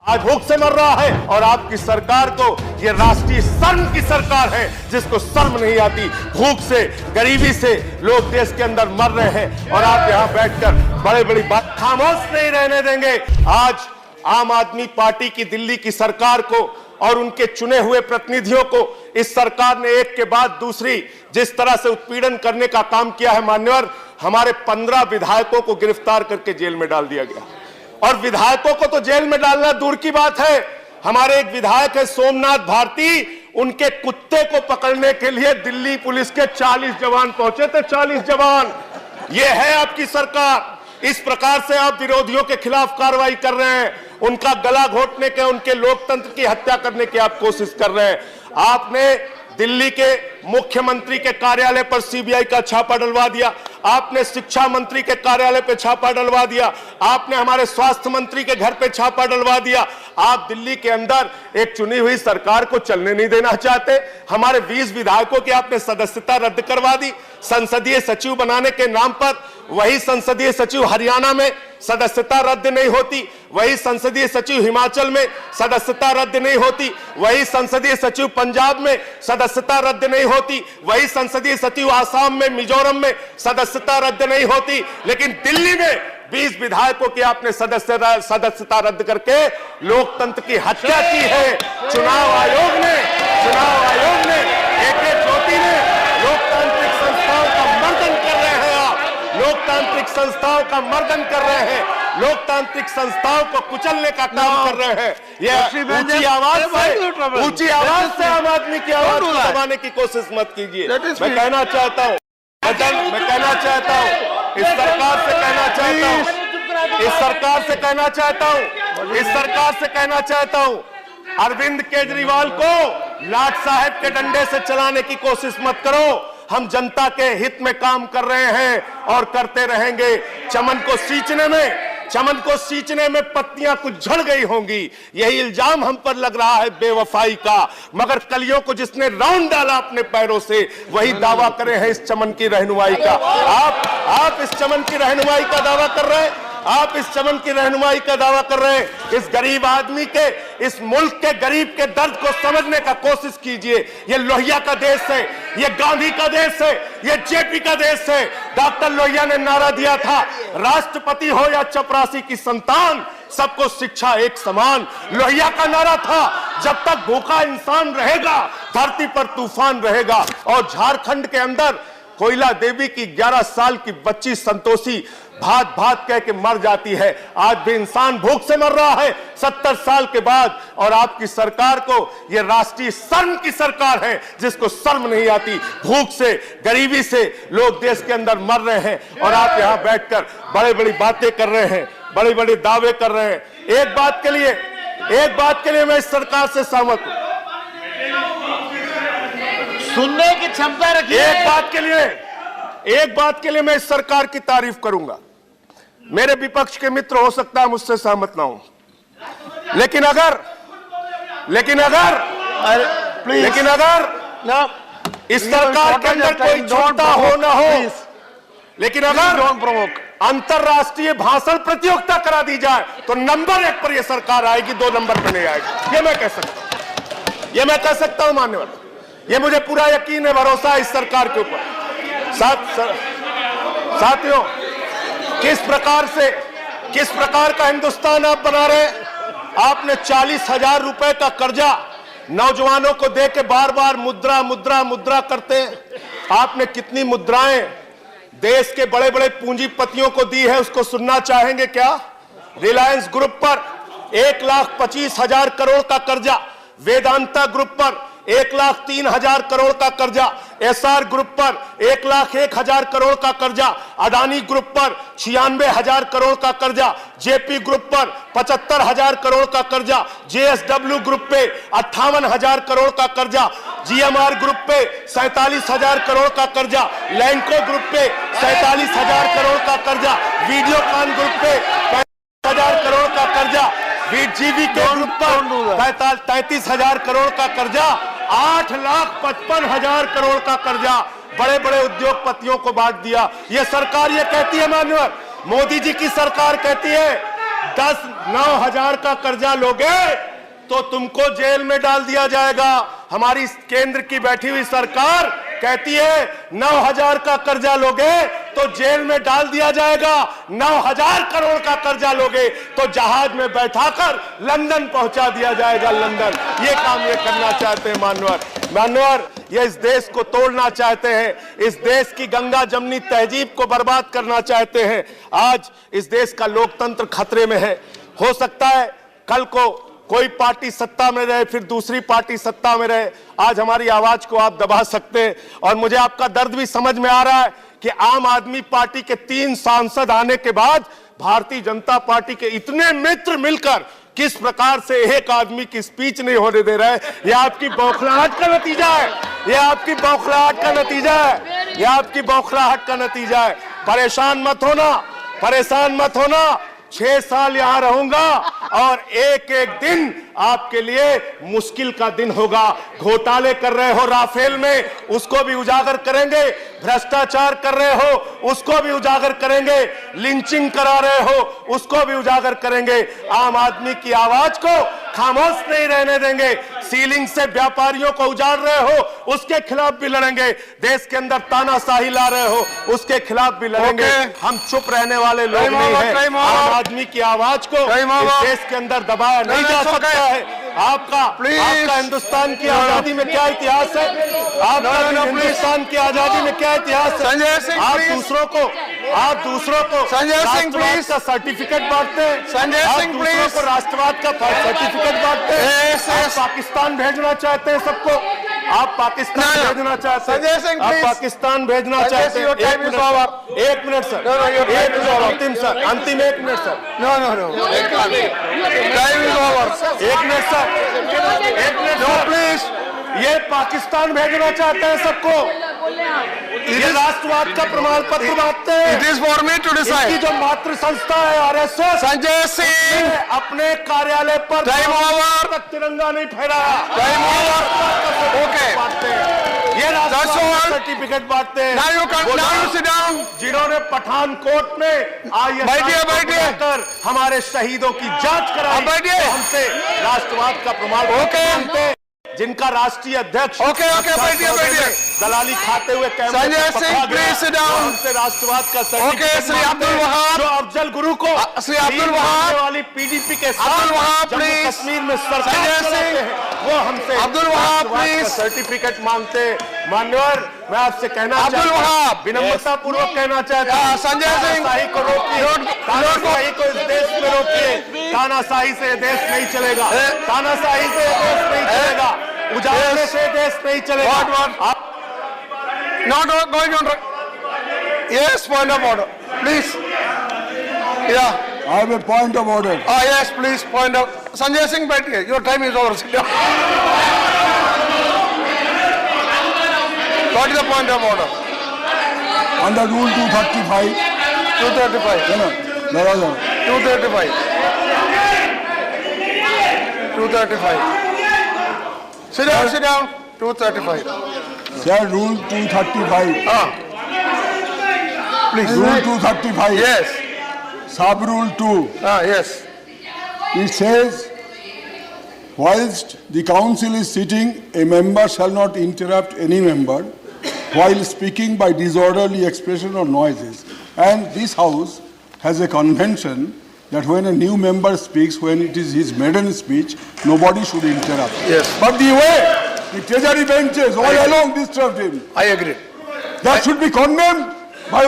आज भूख से मर रहा है और आपकी सरकार को ये राष्ट्रीय शर्म की सरकार है जिसको शर्म नहीं आती। भूख से, गरीबी से लोग देश के अंदर मर रहे हैं और आप यहां बैठकर बड़े बड़ी बात खामोश नहीं रहने देंगे। आज आम आदमी पार्टी की दिल्ली की सरकार को और उनके चुने हुए प्रतिनिधियों को इस सरकार ने एक के बाद दूसरी जिस तरह से उत्पीड़न करने का काम किया है मान्यवर, हमारे 15 विधायकों को गिरफ्तार करके जेल में डाल दिया गया। और विधायकों को तो जेल में डालना दूर की बात है, हमारे एक विधायक है सोमनाथ भारती, उनके कुत्ते को पकड़ने के लिए दिल्ली पुलिस के 40 जवान पहुंचे थे। 40 जवान। ये है आपकी सरकार। इस प्रकार से आप विरोधियों के खिलाफ कार्रवाई कर रहे हैं, उनका गला घोटने के, उनके लोकतंत्र की हत्या करने की आप कोशिश कर रहे हैं। आपने दिल्ली के मुख्यमंत्री के कार्यालय पर सीबीआई का छापा डलवा दिया, आपने शिक्षा मंत्री के कार्यालय पे छापा डलवा दिया, आपने हमारे स्वास्थ्य मंत्री के घर पे छापा डलवा दिया। आप दिल्ली के अंदर एक चुनी हुई सरकार को चलने नहीं देना चाहते। हमारे 20 विधायकों की आपने सदस्यता रद्द करवा दी संसदीय सचिव बनाने के नाम पर। वही संसदीय सचिव हरियाणा में सदस्यता रद्द नहीं होती, वही संसदीय सचिव हिमाचल में सदस्यता रद्द नहीं होती, वही संसदीय सचिव पंजाब में सदस्यता रद्द नहीं होती, वही संसदीय सचिव आसाम में, मिजोरम में सदस्यता रद्द नहीं होती। लेकिन दिल्ली में 20 विधायकों की आपने सदस्यता रद्द करके लोकतंत्र की हत्या की है। चुनाव आयोग ने AK ज्योति ने लोकतांत्रिक संस्थाओं का मर्दन कर रहे हैं। आप लोकतांत्रिक संस्थाओं का मर्दन कर रहे हैं, लोकतांत्रिक संस्थाओं को कुचलने का काम कर रहे हैं। ये ऊंची आवाज से आम आदमी की आवाज को दबाने की कोशिश मत कीजिए। मैं कहना चाहता हूँ इस सरकार से कहना चाहता हूं अरविंद केजरीवाल को लाट साहब के डंडे से चलाने की कोशिश मत करो। हम जनता के हित में काम कर रहे हैं और करते रहेंगे। चमन को सींचने में पत्तियां कुछ झड़ गई होंगी, यही इल्जाम हम पर लग रहा है बेवफाई का। मगर कलियों को जिसने राउंड डाला अपने पैरों से, वही दावा करे हैं इस चमन की रहनुमाई का। आप इस चमन की रहनुमाई का दावा कर रहे हैं, आप इस चमन की रहनुमाई का दावा कर रहे हैं। इस गरीब आदमी के, इस मुल्क के गरीब के दर्द को समझने का कोशिश कीजिए। ये लोहिया का देश है, ये गांधी का देश है, ये जेपी का देश है। डॉक्टर लोहिया ने नारा दिया था, राष्ट्रपति हो या चपरासी की संतान, सबको शिक्षा एक समान। लोहिया का नारा था, जब तक भूखा इंसान रहेगा धरती पर तूफान रहेगा। और झारखंड के अंदर कोयला देवी की 11 साल की बच्ची संतोषी भात भात कह के मर जाती है। आज भी इंसान भूख से मर रहा है 70 साल के बाद। और आपकी सरकार को यह राष्ट्रीय शर्म की सरकार है जिसको शर्म नहीं आती। भूख से, गरीबी से लोग देश के अंदर मर रहे हैं और आप यहां बैठकर बड़ी बड़ी बातें कर रहे हैं, बड़े बड़े दावे कर रहे हैं। एक बात के लिए मैं इस सरकार से सहमत हूं, सुनने की क्षमता रखिए। एक बात के लिए मैं इस सरकार की तारीफ करूंगा। मेरे विपक्ष के मित्र हो सकता है मुझसे सहमत ना हो, लेकिन अगर इस सरकार के अंदर कोई छोटा हो ना हो, लेकिन अगर अंतरराष्ट्रीय भाषण प्रतियोगिता करा दी जाए तो नंबर 1 पर यह सरकार आएगी, 2 नंबर पर नहीं आएगी। ये मैं कह सकता हूं मान्यवर, ये मुझे पूरा यकीन है, भरोसा है इस सरकार के ऊपर। साथियों, किस प्रकार का हिंदुस्तान आप बना रहे हैं। आपने 40,000 रुपए का कर्जा नौजवानों को दे के बार बार मुद्रा करते हैं। आपने कितनी मुद्राएं देश के बड़े बड़े पूंजीपतियों को दी है, उसको सुनना चाहेंगे क्या? रिलायंस ग्रुप पर 1,25,000 करोड़ का कर्जा, वेदांता ग्रुप पर 1,03,000 करोड़ का कर्जा, एसआर ग्रुप पर 1,01,000 करोड़ का कर्जा, अडानी ग्रुप पर 96,000 करोड़ का कर्जा, जेपी ग्रुप पर 75,000 करोड़ का कर्जा, जेएसडब्ल्यू ग्रुप पे 58,000 करोड़ का कर्जा, जीएमआर ग्रुप पे 47,000 करोड़ का कर्जा, लैंको ग्रुप पे 47,000 करोड़ का कर्जा, वीडियोकॉन ग्रुप पे 35,000 करोड़ का कर्जा, जीवी के ग्रुप पर 33,000 करोड़ का कर्जा, 8,55,000 करोड़ का कर्जा बड़े बड़े उद्योगपतियों को बांट दिया। ये सरकार ये कहती है मान्यवर, मोदी जी की सरकार कहती है 9,000 का कर्जा लोगे तो तुमको जेल में डाल दिया जाएगा। हमारी केंद्र की बैठी हुई सरकार कहती है 9,000 का कर्जा लोगे तो जेल में डाल दिया जाएगा, 9,000 करोड़ का कर्जा लोगे तो जहाज में बैठाकर लंदन पहुंचा दिया जाएगा। लंदन ये काम ये करना चाहते हैं मानवर ये इस देश को तोड़ना चाहते हैं, इस देश की गंगा जमनी तहजीब को बर्बाद करना चाहते हैं। आज इस देश का लोकतंत्र खतरे में है। हो सकता है कल को कोई पार्टी सत्ता में रहे, फिर दूसरी पार्टी सत्ता में रहे। आज हमारी आवाज को आप दबा सकते हैं और मुझे आपका दर्द भी समझ में आ रहा है कि आम आदमी पार्टी के 3 सांसद आने के बाद भारतीय जनता पार्टी के इतने मित्र मिलकर किस प्रकार से एक आदमी की स्पीच नहीं होने दे रहे हैं। यह आपकी बौखलाहट का नतीजा है, यह आपकी बौखलाहट का नतीजा है, यह आपकी बौखलाहट का नतीजा है। परेशान मत होना 6 साल यहां रहूंगा और एक एक दिन आपके लिए मुश्किल का दिन होगा। घोटाले कर रहे हो राफेल में, उसको भी उजागर करेंगे। भ्रष्टाचार कर रहे हो, उसको भी उजागर करेंगे। लिंचिंग करा रहे हो, उसको भी उजागर करेंगे। आम आदमी की आवाज को खामोश नहीं रहने देंगे। सीलिंग से व्यापारियों को उजाड़ रहे हो, उसके खिलाफ भी लड़ेंगे। देश के अंदर तानाशाही ला रहे हो, उसके खिलाफ भी लड़ेंगे। हम चुप रहने वाले लोग नहीं हैं। आम आदमी की आवाज को इस देश के अंदर दबाया नहीं जा सकता है। आपका हिंदुस्तान की आजादी में क्या इतिहास है? आपका हिंदुस्तान की आजादी में क्या इतिहास है? आप दूसरों को राष्ट्रवाद का सर्टिफिकेट बांटते हैं। संजय सिंह प्लीज, को राष्ट्रवाद का सर्टिफिकेट बांटते हैं। आप पाकिस्तान भेजना चाहते हैं सबको, आप पाकिस्तान भेजना चाहते हैं। संजय सिंह आप प्लीज, पाकिस्तान भेजना चाहते हैं। 1 मिनट सर, अंतिम 1 मिनट सर। एक मिनट सर, प्लीज। ये पाकिस्तान भेजना चाहते हैं सबको। ये राष्ट्रवाद का प्रमाण पत्र बांटते हैं। It is for me to decide. इसकी जो मातृ संस्था है आरएसएस, संजय सिंह, अपने कार्यालय पर टाइम ओवर, तक तिरंगा नहीं फहराया। टाइम ओवर, ओके, बांटते हैं ये राष्ट्रवाद सर्टिफिकेट बांटते हैं। now you sit down. जिन्होंने पठानकोट में बैठिए कर हमारे शहीदों की जांच कराई, बैठिए, हमसे राष्ट्रवाद का प्रमाण पत्र हैं। जिनका राष्ट्रीय अध्यक्ष बैठिए दलाली खाते हुए Sanjay Singh please sit down. हमसे राष्ट्रवाद का सर्टिफिकेट श्री अब्दुल वहाब, जो अफजल गुरु को श्री अब्दुल वहाब वाली पीडीपी के अब्दुल वहाब जम्मू प्लीज, कश्मीर में सरकार संजय सिंह, वो हमसे अब्दुल वहाब प्लीज सर्टिफिकेट मांगते हैं। मान्यवर, मैं आपसे कहना अब्दुल वहाब, विनम्रता पूर्वक कहना चाहता हूं, संजय सिंह को रोकिए, तानाशाही को इस देश में रोकिए। तानाशाही से देश नहीं चलेगा, तानाशाही से देश नहीं चलेगा, उजाड़ने से देश नहीं चलेगा। Not going on. Yes, point of order, please. Yeah. I have a point of order. Yes, please, point of. Sanjay Singh, बैठिए. Your time is over. Sit down. What is the point of order? Under Rule 235. 235. No. 235. 235. Sit down. 235. Sir, Rule 235. Please. Rule 235. Yes. Sub Rule 2. Yes. It says, whilst the council is sitting, a member shall not interrupt any member while speaking by disorderly expression or noises. And this house has a convention that when a new member speaks, when it is his maiden speech, nobody should interrupt. Yes. But the way the treasury benches all along disturbed him, I agree. that should be condemned by